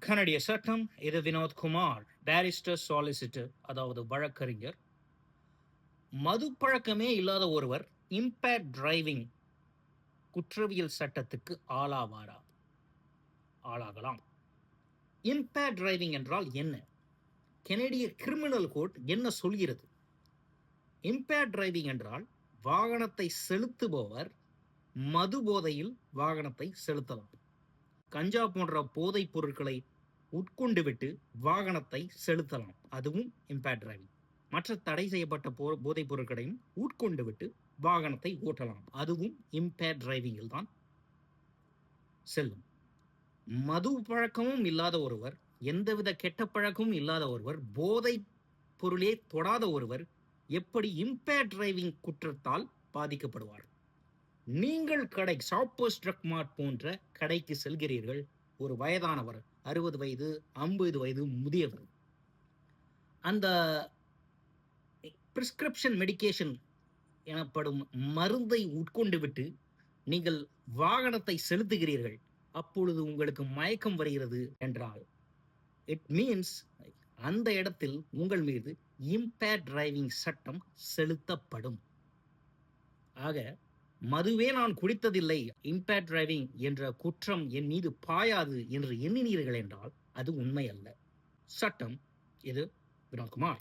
கனடிய சட்டம். இது வினோத்குமார், பேரிஸ்டர் சாலிசிட்டர், அதாவது வழக்கறிஞர். மது பழக்கமே இல்லாத ஒருவர் இம்பேர்ட் டிரைவிங் குற்றவியல் சட்டத்துக்கு ஆளாவாரா? ஆளாகலாம். இம்பேர்ட் டிரைவிங் என்றால் என்ன? கனடிய கிரிமினல் கோட் என்ன சொல்கிறது? இம்பேர்ட் டிரைவிங் என்றால் வாகனத்தை செலுத்துபவர் மது போதையில் வாகனத்தை செலுத்தலாம். கஞ்சா போன்ற போதைப் பொருட்களை உட்கொண்டுவிட்டு வாகனத்தை செலுத்தலாம், அதுவும் இம்பேர்ட் டிரைவிங். மற்ற தடை செய்யப்பட்ட போதைப் பொருட்களையும் உட்கொண்டு விட்டு வாகனத்தை ஓட்டலாம், அதுவும் இம்பேர்ட் டிரைவிங்கில் தான் செல்லும். மது பழக்கமும் இல்லாத ஒருவர், எந்தவித கெட்ட பழக்கமும் இல்லாத ஒருவர், போதை பொருளே தொடாத ஒருவர் எப்படி இம்பேர்ட் டிரைவிங் குற்றத்தால் பாதிக்கப்படுவார்? நீங்கள் கடை ஷாப்பர்ஸ் ட்ரக் மார்ட் போன்ற கடைக்கு செல்கிறீர்கள். ஒரு வயதானவர், 60 வயது, 50 வயது முதியவர், அந்த பிரிஸ்கிரிப்ஷன் மெடிக்கேஷன் எனப்படும் மருந்தை உட்கொண்டு விட்டு நீங்கள் வாகனத்தை செலுத்துகிறீர்கள். அப்பொழுது உங்களுக்கு மயக்கம் வருகிறது என்றால் இட் மீன்ஸ் அந்த இடத்தில் உங்கள் மீது இம்பேர்ட் டிரைவிங் சட்டம் செலுத்தப்படும். ஆக மதுவே நான் குடித்ததில்லை, இம்பேர்ட் டிரைவிங் என்ற குற்றம் என் மீது பாயாது என்று எண்ணினீர்கள் என்றால் அது உண்மை அல்ல. சட்டம். இது வினோத்குமார்.